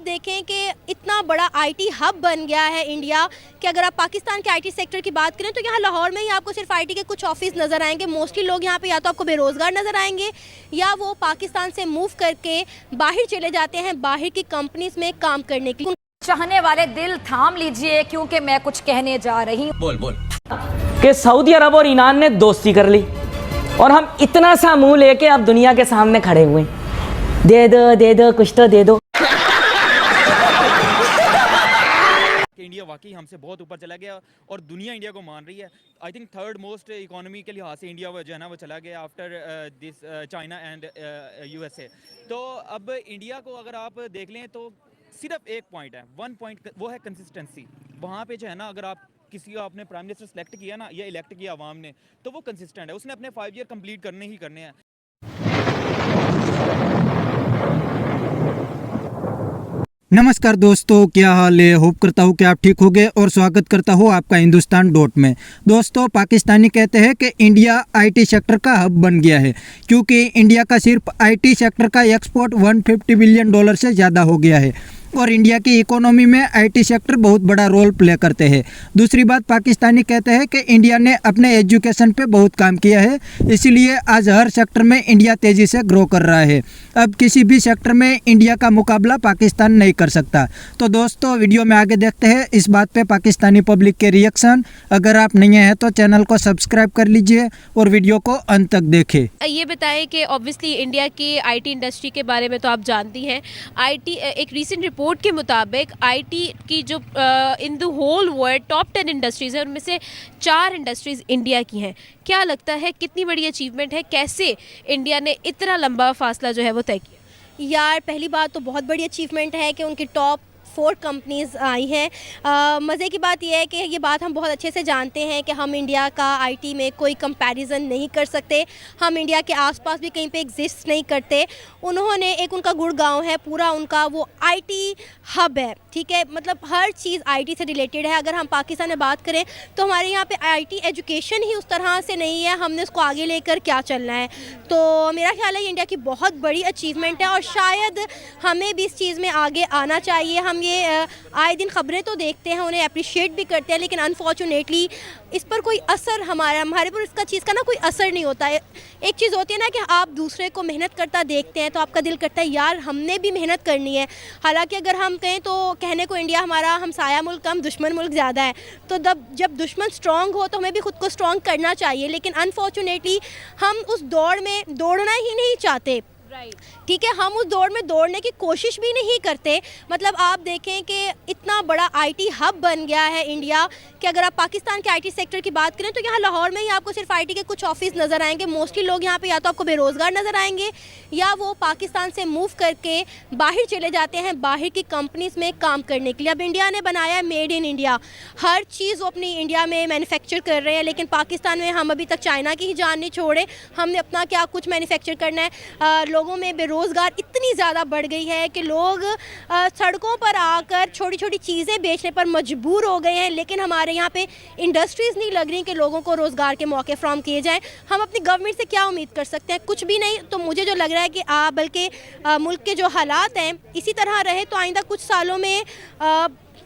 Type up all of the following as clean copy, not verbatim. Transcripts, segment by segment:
देखें कि इतना बड़ा आईटी हब बन गया है इंडिया कि अगर आप पाकिस्तान के आईटी सेक्टर की बात करें तो यहाँ लाहौर में ही आपको सिर्फ आईटी के कुछ ऑफिस नज़र आएंगे। मोस्टली लोग यहाँ पे या तो आपको बेरोज़गार नज़र आएंगे या वो पाकिस्तान से मूव करके बाहर चले जाते हैं बाहर की कंपनीज में काम करने के लिए। चाहने वाले दिल थाम लीजिए क्योंकि मैं कुछ कहने जा रही हूँ। बोल बोल कि सऊदी अरब और ईरान ने दोस्ती कर ली और हम इतना सा मुंह लेके अब दुनिया के सामने खड़े हुए हैं, दे दो कुछ तो दे दो। इंडिया वाकई हमसे बहुत ऊपर चला गया और दुनिया इंडिया को मान रही है। I think third most economy के लिहाज से इंडिया जो है ना वो चला गया after this China and USA. तो अब इंडिया को अगर आप देख लें तो सिर्फ एक पॉइंट है, वन पॉइंट, वो है कंसिस्टेंसी। वहाँ पे जो है ना अगर आप किसी को आपने प्राइम मिनिस्टर सेलेक्ट किया ना या इलेक्ट किया आवाम ने तो वो कंसिस्टेंट है, उसने अपने 5 ईयर कंप्लीट करने ही करने हैं। नमस्कार दोस्तों, क्या हाल है? होप करता हूँ कि आप ठीक होंगे और स्वागत करता हूँ आपका हिंदुस्तान डॉट में। दोस्तों, पाकिस्तानी कहते हैं कि इंडिया आईटी सेक्टर का हब बन गया है क्योंकि इंडिया का सिर्फ आईटी सेक्टर का एक्सपोर्ट $150 बिलियन से ज़्यादा हो गया है और इंडिया की इकोनॉमी में आईटी सेक्टर बहुत बड़ा रोल प्ले करते हैं। दूसरी बात, पाकिस्तानी कहते हैं कि इंडिया ने अपने एजुकेशन पे बहुत काम किया है, इसीलिए आज हर सेक्टर में इंडिया तेज़ी से ग्रो कर रहा है। अब किसी भी सेक्टर में इंडिया का मुकाबला पाकिस्तान नहीं कर सकता। तो दोस्तों, वीडियो में आगे देखते हैं इस बात पे पाकिस्तानी पब्लिक के रिएक्शन। अगर आप नहीं हैं तो चैनल को सब्सक्राइब कर लीजिए और वीडियो को अंत तक देखें। ये बताएं कि ऑब्वियसली इंडिया की आईटी इंडस्ट्री के बारे में तो आप जानती हैं। आईटी एक रीसेंट रिपोर्ट के मुताबिक आईटी की जो in the whole world top 10 industries हैं उनमें से 4 इंडस्ट्रीज़ इंडिया की हैं। क्या लगता है कितनी बड़ी अचीवमेंट है? कैसे इंडिया ने इतना लंबा फासला जो है वो तय किया? यार, पहली बात तो बहुत बड़ी अचीवमेंट है कि उनकी टॉप 4 कंपनीज़ आई हैं। मज़े की बात यह है कि ये बात हम बहुत अच्छे से जानते हैं कि हम इंडिया का आईटी में कोई कंपैरिजन नहीं कर सकते। हम इंडिया के आसपास भी कहीं पे एग्जिस्ट नहीं करते। उन्होंने एक उनका गुड़गांव है, पूरा उनका वो आईटी हब है, ठीक है। मतलब हर चीज़ आईटी से रिलेटेड है। अगर हम पाकिस्तान में बात करें तो हमारे यहाँ पे आईटी एजुकेशन ही उस तरह से नहीं है, हमने उसको आगे लेकर क्या चलना है। तो मेरा ख्याल है इंडिया की बहुत बड़ी अचीवमेंट है और शायद हमें भी इस चीज़ में आगे आना चाहिए। हम ये आए दिन खबरें तो देखते हैं, उन्हें अप्रिशिएट भी करते हैं, लेकिन अनफॉर्चुनेटली इस पर कोई असर हमारे पर इसका चीज़ का ना कोई असर नहीं होता है। एक चीज़ होती है ना कि आप दूसरे को मेहनत करता देखते हैं तो आपका दिल करता है यार हमने भी मेहनत करनी है। हालांकि अगर हम कहें तो कहने को इंडिया हमारा हमसाया मुल्क कम दुश्मन मुल्क ज़्यादा है, तो जब दुश्मन स्ट्रॉन्ग हो तो हमें भी खुद को स्ट्रॉन्ग करना चाहिए। लेकिन अनफॉर्चुनेटली हम उस दौड़ में दौड़ना ही नहीं चाहते, ठीक है। हम उस दौड़ में दौड़ने की कोशिश भी नहीं करते। मतलब आप देखें कि इतना बड़ा आईटी हब बन गया है इंडिया कि अगर आप पाकिस्तान के आईटी सेक्टर की बात करें तो यहाँ लाहौर में ही आपको सिर्फ आईटी के कुछ ऑफिस नज़र आएंगे। मोस्टली लोग यहाँ पे या तो आपको बेरोज़गार नज़र आएंगे या वो पाकिस्तान से मूव करके बाहर चले जाते हैं बाहर की कंपनीज में काम करने के लिए। अब इंडिया ने बनाया है मेड इन इंडिया, हर चीज़ वो अपनी इंडिया में मैन्युफैक्चर कर रहे हैं। लेकिन पाकिस्तान में हम अभी तक चाइना की ही जान नहीं छोड़े, हमने अपना क्या कुछ मैन्युफैक्चर करना है। लोगों में बेरोज़गार इतनी ज़्यादा बढ़ गई है कि लोग सड़कों पर आकर छोटी छोटी चीज़ें बेचने पर मजबूर हो गए हैं। लेकिन हमारे यहाँ पे इंडस्ट्रीज़ नहीं लग रही कि लोगों को रोज़गार के मौके फ्राहम किए जाएं। हम अपनी गवर्नमेंट से क्या उम्मीद कर सकते हैं? कुछ भी नहीं। तो मुझे जो लग रहा है कि बल्कि मुल्क के जो हालात हैं इसी तरह रहे तो आइंदा कुछ सालों में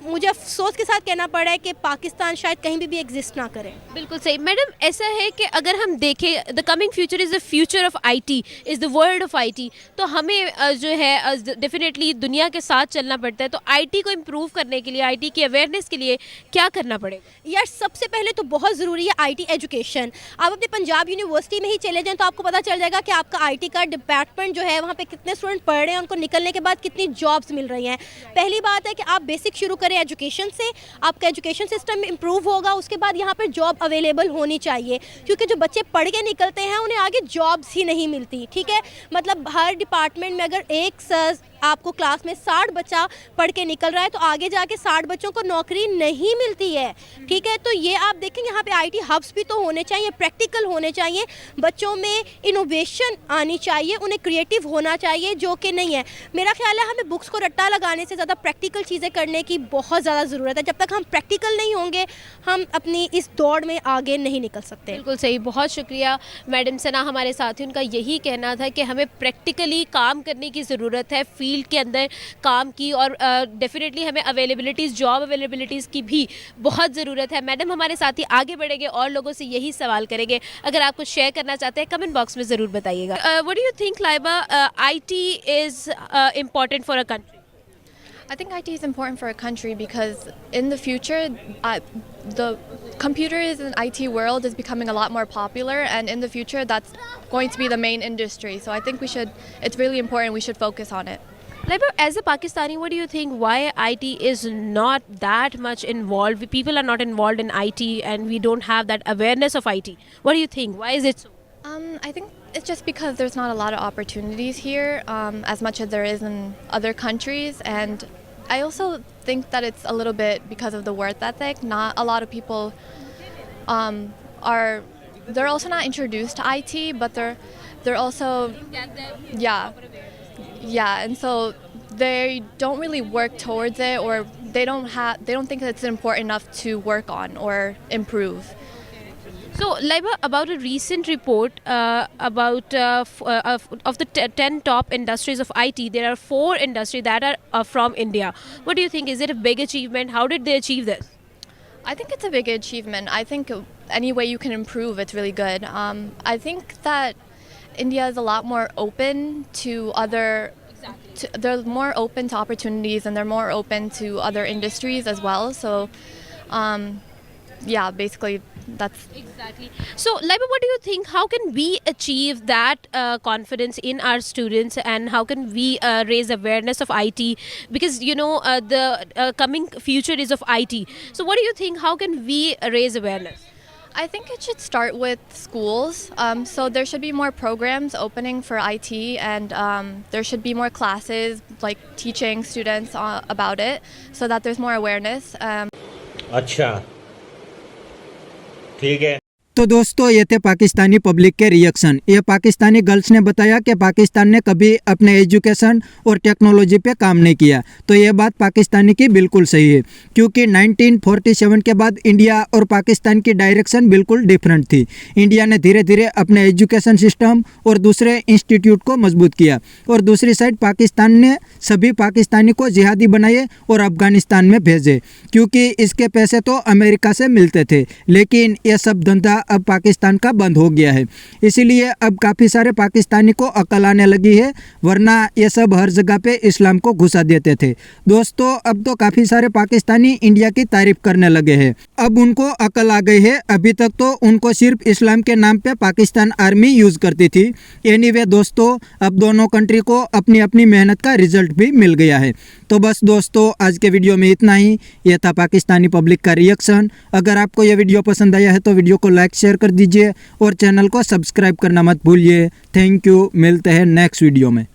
मुझे अफसोस के साथ कहना पड़ा है कि पाकिस्तान शायद कहीं भी एग्जिस्ट ना करे। बिल्कुल सही मैडम। ऐसा है कि अगर हम देखें the coming future is the future of IT, is the world of IT. तो हमें जो है डेफिनेटली दुनिया के साथ चलना पड़ता है। तो आईटी को इम्प्रूव करने के लिए, आईटी की अवेयरनेस के लिए क्या करना पड़ेगा? यार, सबसे पहले तो बहुत ज़रूरी है आईटी एजुकेशन। आप अपने पंजाब यूनिवर्सिटी में ही चले जाएँ तो आपको पता चल जाएगा कि आपका आईटी का डिपार्टमेंट जो है वहाँ पे कितने स्टूडेंट पढ़ रहे हैं, उनको निकलने के बाद कितनी जॉब्स मिल रही हैं। पहली बात है कि आप बेसिक शुरू करें एजुकेशन से, आपका एजुकेशन सिस्टम इंप्रूव होगा। उसके बाद यहाँ पर जॉब अवेलेबल होनी चाहिए क्योंकि जो बच्चे पढ़ के निकलते हैं उन्हें आगे जॉब्स ही नहीं मिलती, ठीक है। मतलब हर डिपार्टमेंट में अगर एक आपको क्लास में 60 बच्चा पढ़ के निकल रहा है तो आगे जाके 60 बच्चों को नौकरी नहीं मिलती है, ठीक है। तो ये आप देखेंगे यहाँ पे आईटी हब्स भी तो होने चाहिए, प्रैक्टिकल होने चाहिए, बच्चों में इनोवेशन आनी चाहिए, उन्हें क्रिएटिव होना चाहिए, जो कि नहीं है। मेरा ख्याल है हमें बुक्स को रट्टा लगाने से ज़्यादा प्रैक्टिकल चीज़ें करने की बहुत ज़्यादा ज़रूरत है। जब तक हम प्रैक्टिकल नहीं होंगे हम अपनी इस दौड़ में आगे नहीं निकल सकते। बिल्कुल सही, बहुत शुक्रिया मैडम सना। हमारे साथी उनका यही कहना था कि हमें प्रैक्टिकली काम करने की ज़रूरत है, फील्ड फील्ड के अंदर काम की और डेफिनेटली हमें अवेलेबिलिटीज़, जॉब अवेलेबिलिटीज़ की भी बहुत ज़रूरत है। मैडम हमारे साथ ही आगे बढ़ेंगे और लोगों से यही सवाल करेंगे। अगर आप कुछ शेयर करना चाहते हैं कमेंट बॉक्स में ज़रूर बताइएगा। What do you think Laiba, IT is important for a country? I think IT is important for a country because in the future, the computers and IT world is becoming a lot more popular, and in the future, that's going to be the main industry. So I think it's really important. We should focus on it. Laibor, as a Pakistani, what do you think why IT is not that much involved? People are not involved in IT and we don't have that awareness of IT. What do you think? Why is it so? I think it's just because there's not a lot of opportunities here, as much as there is in other countries, and I also think that it's a little bit because of the work ethic. Not a lot of people they're also not introduced to IT, but they're also yeah, and so they don't really work towards it, or they don't think it's important enough to work on or improve. So, Laiba, about a recent report about of the 10 top industries of IT, there are 4 industries that are from India. What do you think? Is it a big achievement? How did they achieve this? I think it's a big achievement. I think any way you can improve, it's really good. I think that India is a lot more open to they're more open to opportunities, and they're more open to other industries as well. So, yeah, basically that's exactly. So, Laiba, what do you think? How can we achieve that confidence in our students, and how can we raise awareness of IT? Because the coming future is of IT. So, what do you think? How can we raise awareness? I think it should start with schools. So there should be more programs opening for IT, and there should be more classes like teaching students about it, so that there's more awareness. अच्छा, ठीक है। तो दोस्तों ये थे Pakistani public के reaction. ये Pakistani girls ने बताया कि पाकिस्तान ने कभी अपने एजुकेशन और टेक्नोलॉजी पे काम नहीं किया। तो ये बात पाकिस्तानी की बिल्कुल सही है, क्योंकि 1947 के बाद इंडिया और पाकिस्तान की डायरेक्शन बिल्कुल डिफरेंट थी। इंडिया ने धीरे धीरे अपने एजुकेशन सिस्टम और दूसरे इंस्टीट्यूट को मजबूत किया, और दूसरी साइड पाकिस्तान ने सभी पाकिस्तानी को जिहादी बनाए और अफगानिस्तान में भेजे, क्योंकि इसके पैसे तो अमेरिका से मिलते थे। लेकिन ये सब धंधा अब पाकिस्तान का बंद हो गया है, इसीलिए अब काफ़ी सारे पाकिस्तानी को अकल आने लगी है, वरना ये सब हर जगह पे इस्लाम को घुसा देते थे। दोस्तों अब तो काफ़ी सारे पाकिस्तानी इंडिया की तारीफ करने लगे हैं, अब उनको अकल आ गई है। अभी तक तो उनको सिर्फ इस्लाम के नाम पे पाकिस्तान आर्मी यूज़ करती थी। एनीवे दोस्तों, अब दोनों कंट्री को अपनी अपनी मेहनत का रिजल्ट भी मिल गया है। तो बस दोस्तों आज के वीडियो में इतना ही। यह था पाकिस्तानी पब्लिक का रिएक्शन। अगर आपको यह वीडियो पसंद आया है तो वीडियो को लाइक शेयर कर दीजिए और चैनल को सब्सक्राइब करना मत भूलिए। थैंक यू, मिलते हैं नेक्स्ट वीडियो में।